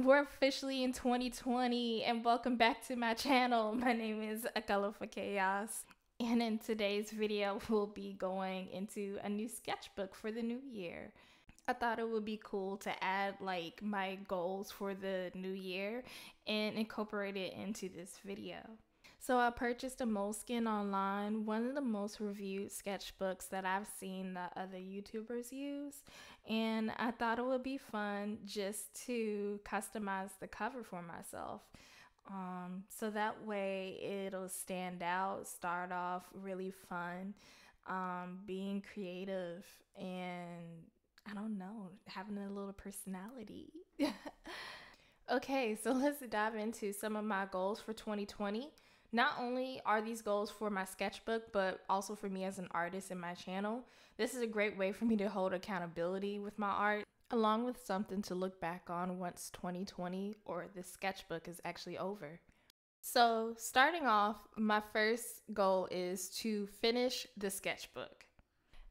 We're officially in 2020 and welcome back to my channel. My name is A Color for Chaos, and in today's video we'll be going into a new sketchbook for the new year. I thought it would be cool to add like my goals for the new year and incorporate it into this video. So I purchased a Moleskine online, one of the most reviewed sketchbooks that I've seen that other YouTubers use, and I thought it would be fun just to customize the cover for myself. So that way it'll stand out, start off really fun, being creative, and I don't know, having a little personality. Okay, so let's dive into some of my goals for 2020. Not only are these goals for my sketchbook, but also for me as an artist in my channel. This is a great way for me to hold accountability with my art, along with something to look back on once 2020 or the sketchbook is actually over. So starting off, my first goal is to finish the sketchbook.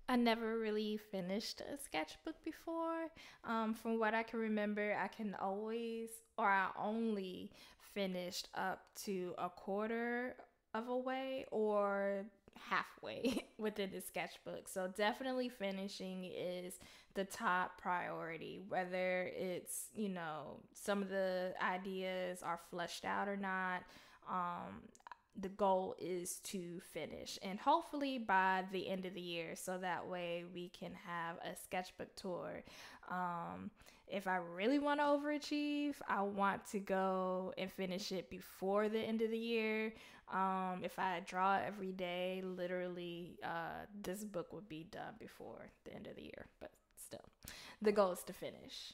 I never really finished a sketchbook before. From what I can remember, I only finished up to a quarter of a way or halfway within the sketchbook. So definitely finishing is the top priority, whether it's, some of the ideas are fleshed out or not. The goal is to finish, and hopefully by the end of the year, so that way we can have a sketchbook tour. If I really want to overachieve, I want to go and finish it before the end of the year. If I draw every day, literally, this book would be done before the end of the year, but still, the goal is to finish.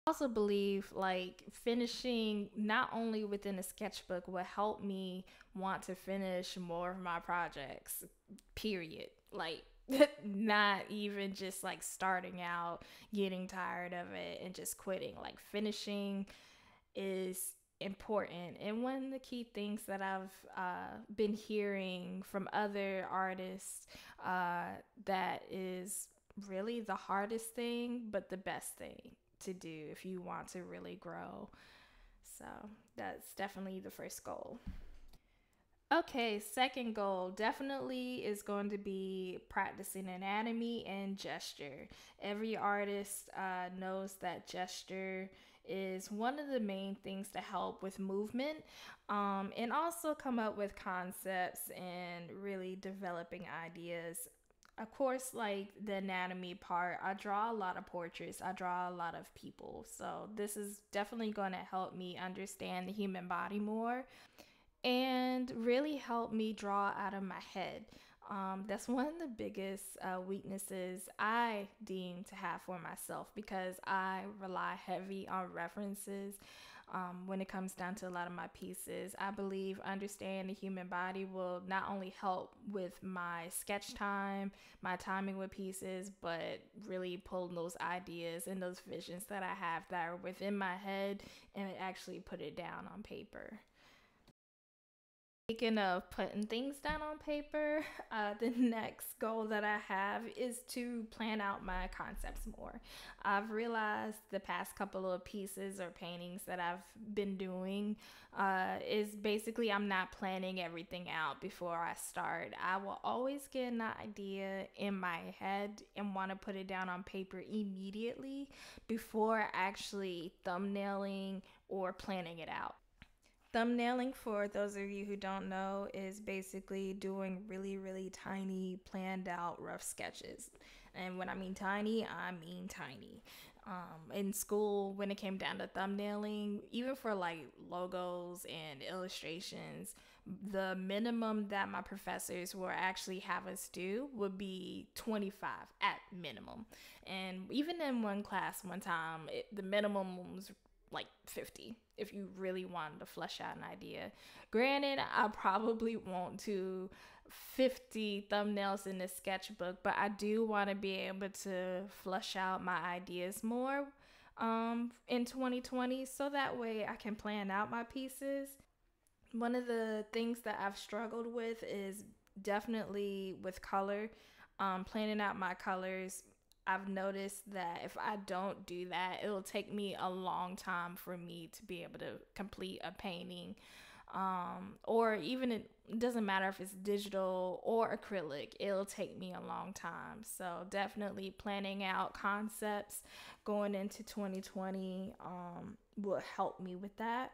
I also believe like finishing not only within a sketchbook will help me want to finish more of my projects, period. Like not even just like starting out, getting tired of it and just quitting. Like finishing is important. And one of the key things that I've been hearing from other artists, that is really the hardest thing, but the best thing to do if you want to really grow. So that's definitely the first goal. Okay, second goal definitely is going to be practicing anatomy and gesture. Every artist knows that gesture is one of the main things to help with movement, and also come up with concepts and really developing ideas. Of course, like the anatomy part, I draw a lot of portraits, I draw a lot of people, so this is definitely going to help me understand the human body more and really help me draw out of my head. That's one of the biggest weaknesses I deem to have for myself, because I rely heavy on references. When it comes down to a lot of my pieces, I believe understanding the human body will not only help with my sketch time, my timing with pieces, but really pulling those ideas and those visions that I have that are within my head and actually put it down on paper. Speaking of putting things down on paper, the next goal that I have is to plan out my concepts more. I've realized the past couple of pieces or paintings that I've been doing is basically I'm not planning everything out before I start. I will always get an idea in my head and want to put it down on paper immediately before actually thumbnailing or planning it out. Thumbnailing, for those of you who don't know, is basically doing really, really tiny, planned out, rough sketches. And when I mean tiny, I mean tiny. In school, when it came down to thumbnailing, even for like logos and illustrations, the minimum that my professors will actually have us do would be 25 at minimum. And even in one class one time, the minimum was like 50 if you really wanted to flesh out an idea. Granted, I probably won't do 50 thumbnails in this sketchbook, but I do want to be able to flesh out my ideas more in 2020, so that way I can plan out my pieces. One of the things that I've struggled with is definitely with color, planning out my colors. I've noticed that if I don't do that, it'll take me a long time for me to be able to complete a painting. Or even it doesn't matter if it's digital or acrylic, it'll take me a long time. So definitely planning out concepts going into 2020 will help me with that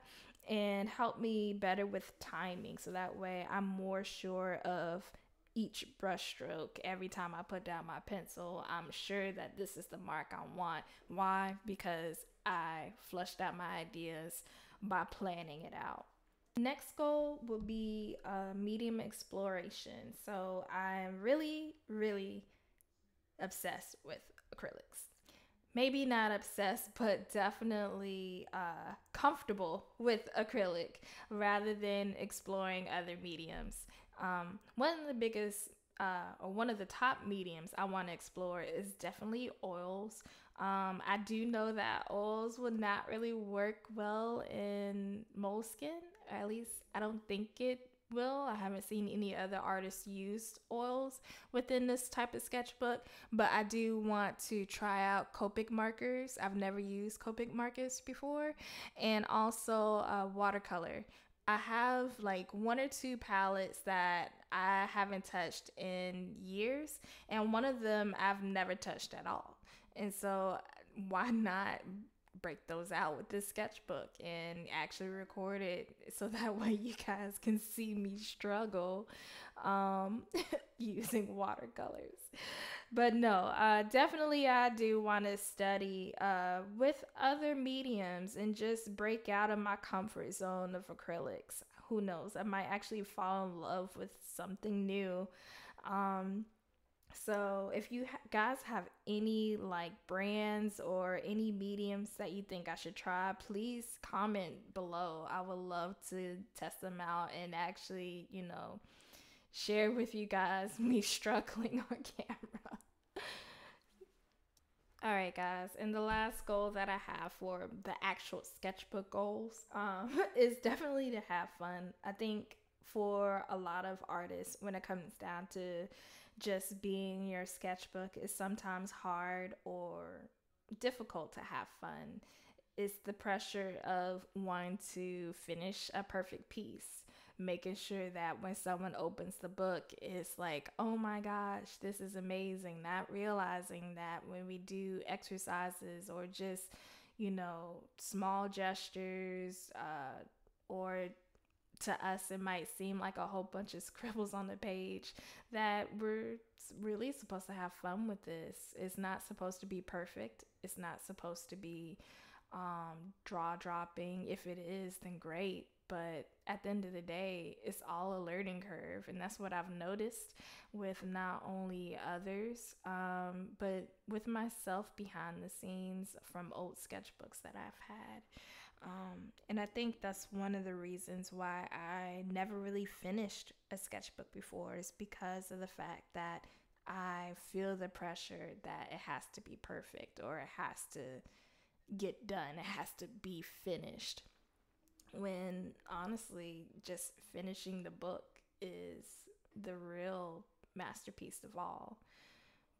and help me better with timing. So that way I'm more sure of each brush stroke. Every time I put down my pencil, I'm sure that this is the mark I want. Why? Because I flushed out my ideas by planning it out. Next goal will be medium exploration. So I'm really, really obsessed with acrylics. Maybe not obsessed, but definitely comfortable with acrylic rather than exploring other mediums. One of the biggest or one of the top mediums I want to explore is definitely oils. I do know that oils would not really work well in moleskin. At least I don't think it will. I haven't seen any other artists use oils within this type of sketchbook, but I do want to try out Copic markers. I've never used Copic markers before, and also watercolor. I have like one or two palettes that I haven't touched in years, and one of them I've never touched at all. And so, why not break those out with this sketchbook and actually record it so that way you guys can see me struggle um, using watercolors? But no, definitely I do want to study with other mediums and just break out of my comfort zone of acrylics. Who knows? I might actually fall in love with something new. Um, so if you guys have any like brands or any mediums that you think I should try, please comment below. I would love to test them out and actually, share with you guys me struggling on camera. All right, guys, and the last goal that I have for the actual sketchbook goals is definitely to have fun. I think for a lot of artists, when it comes down to just being your sketchbook, is sometimes hard or difficult to have fun. It's the pressure of wanting to finish a perfect piece, making sure that when someone opens the book, it's like, oh my gosh, this is amazing. Not realizing that when we do exercises or just, small gestures, or to us, it might seem like a whole bunch of scribbles on the page, that we're really supposed to have fun with this. It's not supposed to be perfect. It's not supposed to be draw dropping. If it is, then great. But at the end of the day, it's all a learning curve. And that's what I've noticed with not only others, but with myself behind the scenes from old sketchbooks that I've had. And I think that's one of the reasons why I never really finished a sketchbook before, is because of the fact that I feel the pressure that it has to be perfect or it has to get done, it has to be finished. When honestly, just finishing the book is the real masterpiece of all.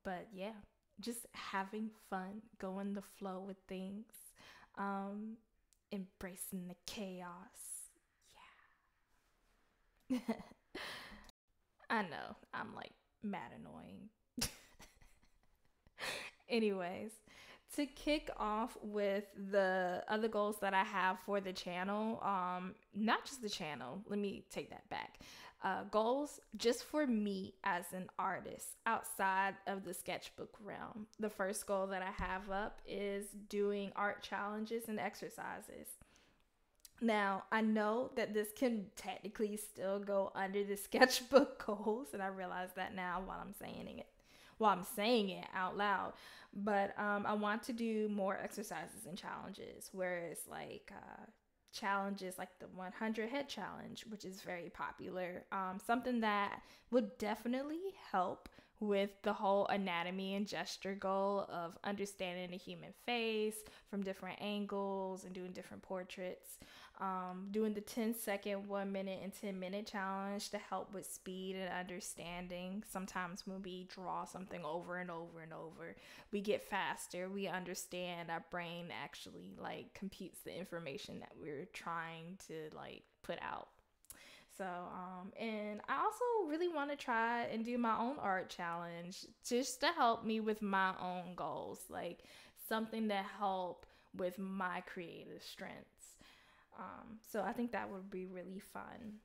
But yeah, just having fun, going the flow with things. Embracing the chaos. Yeah. I know, I'm like mad annoying. Anyways, to kick off with the other goals that I have for the channel, not just the channel, let me take that back. Goals just for me as an artist outside of the sketchbook realm. The first goal that I have up is doing art challenges and exercises. Now, I know that this can technically still go under the sketchbook goals, and I realize that now while I'm saying it out loud. But I want to do more exercises and challenges, where it's like challenges like the 100 head challenge, which is very popular. Something that would definitely help with the whole anatomy and gesture goal of understanding the human face from different angles and doing different portraits. Doing the 10-second, 1 minute, and 10-minute challenge to help with speed and understanding. Sometimes when we draw something over and over and over, we get faster. We understand, our brain actually like computes the information that we're trying to like put out. So, and I also really want to try and do my own art challenge just to help me with my own goals, like something to help with my creative strengths. So I think that would be really fun.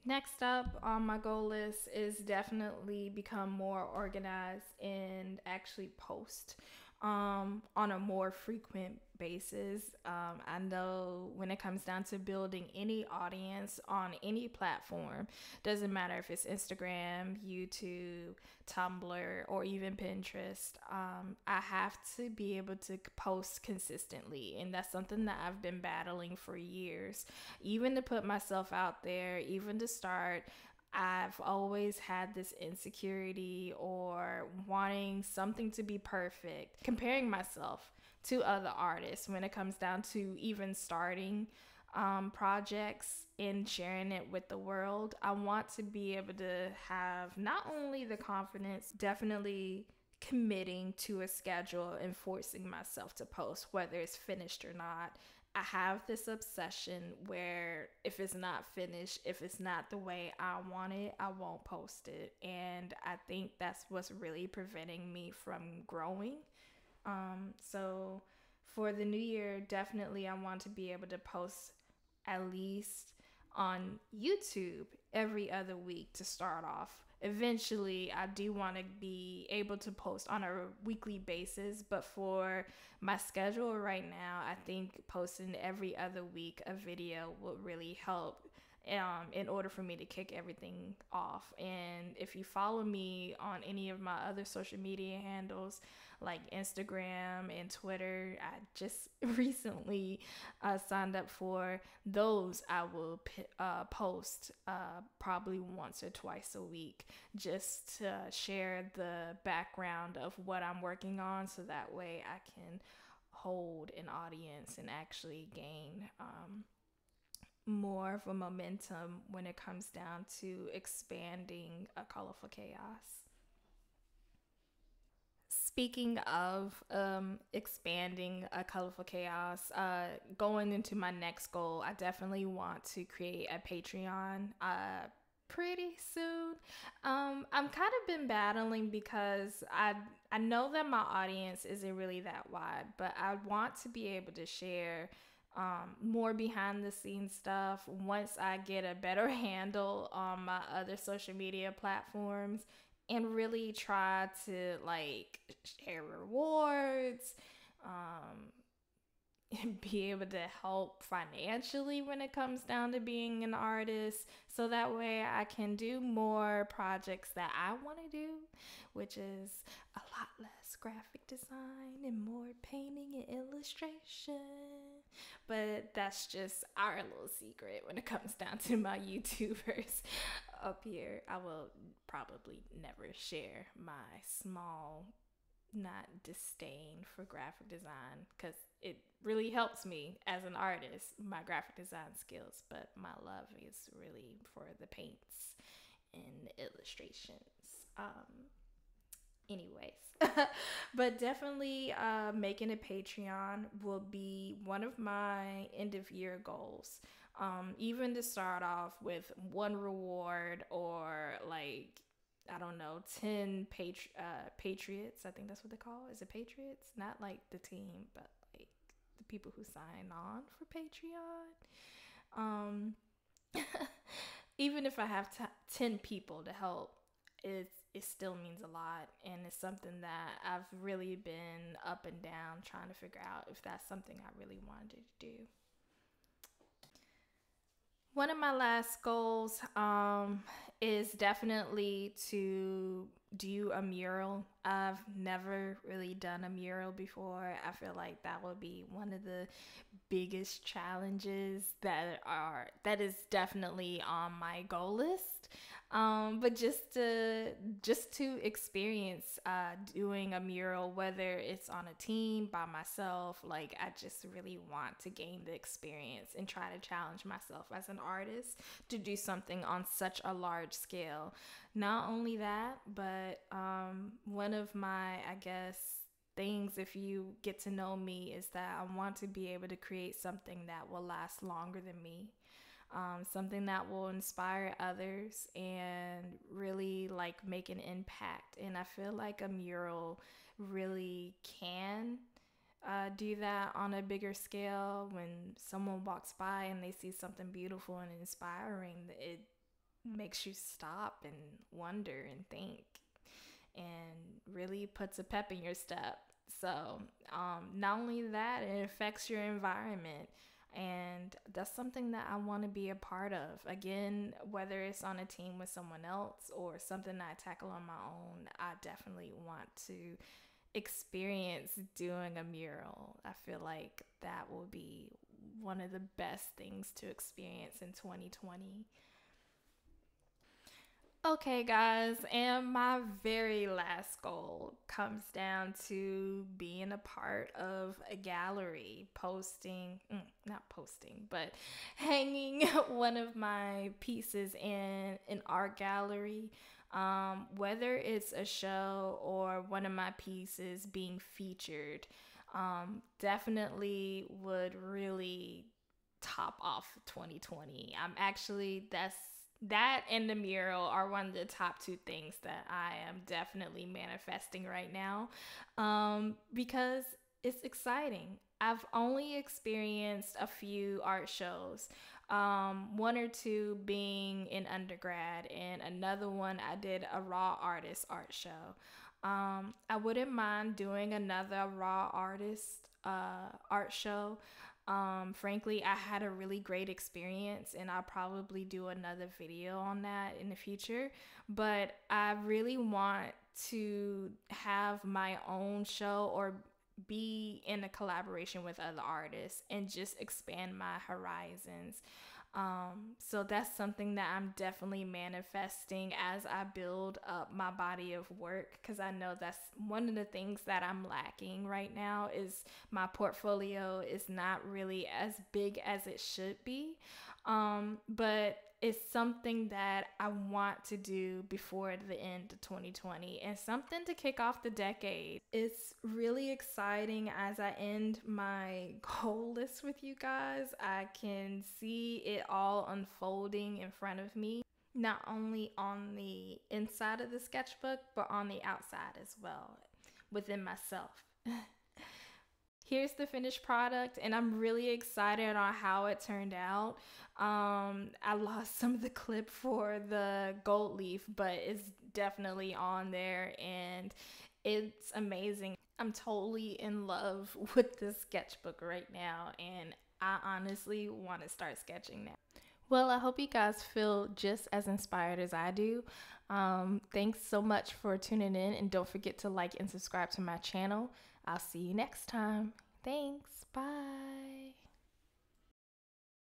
Next up on my goal list is definitely become more organized and actually post on a more frequent basis. I know when it comes down to building any audience on any platform, doesn't matter if it's Instagram, YouTube, Tumblr, or even Pinterest, I have to be able to post consistently. And that's something that I've been battling for years. Even to put myself out there, even to start, I've always had this insecurity or wanting something to be perfect, comparing myself to other artists when it comes down to even starting projects and sharing it with the world. I want to be able to have not only the confidence, definitely committing to a schedule and forcing myself to post, whether it's finished or not. I have this obsession where if it's not finished, if it's not the way I want it, I won't post it. And I think that's what's really preventing me from growing. So for the new year, definitely I want to be able to post at least on YouTube every other week to start off. Eventually, I do want to be able to post on a weekly basis, but for my schedule right now, I think posting every other week a video will really help in order for me to kick everything off. And if you follow me on any of my other social media handles like Instagram and Twitter, I just recently signed up for those. I will post probably once or twice a week just to share the background of what I'm working on, so that way I can hold an audience and actually gain more of a momentum when it comes down to expanding a colorful chaos. Speaking of expanding a colorful chaos, going into my next goal, I definitely want to create a Patreon pretty soon. I'm kind of been battling because I know that my audience isn't really that wide, but I want to be able to share more behind the scenes stuff once I get a better handle on my other social media platforms, and really try to like share rewards, um, and be able to help financially when it comes down to being an artist, so that way I can do more projects that I want to do, which is a lot less graphic design and more painting and illustration. But that's just our little secret when it comes down to my YouTubers up here. I will probably never share my small, not disdain for graphic design, because it really helps me as an artist, my graphic design skills, but my love is really for the paints and illustrations. Anyways, but definitely making a Patreon will be one of my end of year goals. Even to start off with one reward, or like, I don't know, 10 Patriots. I think that's what they call it. Is it Patriots? Not like the team, but like the people who sign on for Patreon. Um, Even if I have 10 people to help, it still means a lot. And it's something that I've really been up and down trying to figure out if that's something I really wanted to do. One of my last goals is definitely to do a mural. I've never really done a mural before. I feel like that would be one of the biggest challenges that is definitely on my goal list. But just to experience doing a mural, whether it's on a team by myself, like I just really want to gain the experience and try to challenge myself as an artist to do something on such a large scale. Not only that, but one of my, I guess, things, if you get to know me, is that I want to be able to create something that will last longer than me. Something that will inspire others and really like make an impact. And I feel like a mural really can do that on a bigger scale. When someone walks by and they see something beautiful and inspiring, it makes you stop and wonder and think and really puts a pep in your step. So, not only that, it affects your environment. And that's something that I want to be a part of. Again, whether it's on a team with someone else or something that I tackle on my own, I definitely want to experience doing a mural. I feel like that will be one of the best things to experience in 2020. Okay, guys, and my very last goal comes down to being a part of a gallery, not posting, but hanging one of my pieces in an art gallery. Whether it's a show or one of my pieces being featured, definitely would really top off 2020. I'm actually, that and the mural are one of the top two things that I am definitely manifesting right now, because it's exciting. I've only experienced a few art shows, one or two being in undergrad, and another one I did a raw artist art show. I wouldn't mind doing another raw artist art show. Frankly, I had a really great experience, and I'll probably do another video on that in the future. But I really want to have my own show or be in a collaboration with other artists and just expand my horizons. So that's something that I'm definitely manifesting as I build up my body of work, because I know that's one of the things that I'm lacking right now is my portfolio is not really as big as it should be. But it's something that I want to do before the end of 2020 and something to kick off the decade. It's really exciting as I end my goal list with you guys. I can see it all unfolding in front of me, not only on the inside of the sketchbook, but on the outside as well, within myself. Here's the finished product, and I'm really excited on how it turned out. I lost some of the clip for the gold leaf, but it's definitely on there, and it's amazing. I'm totally in love with this sketchbook right now, and I honestly want to start sketching now. Well, I hope you guys feel just as inspired as I do. Thanks so much for tuning in, and don't forget to like and subscribe to my channel. I'll see you next time. Thanks. Bye.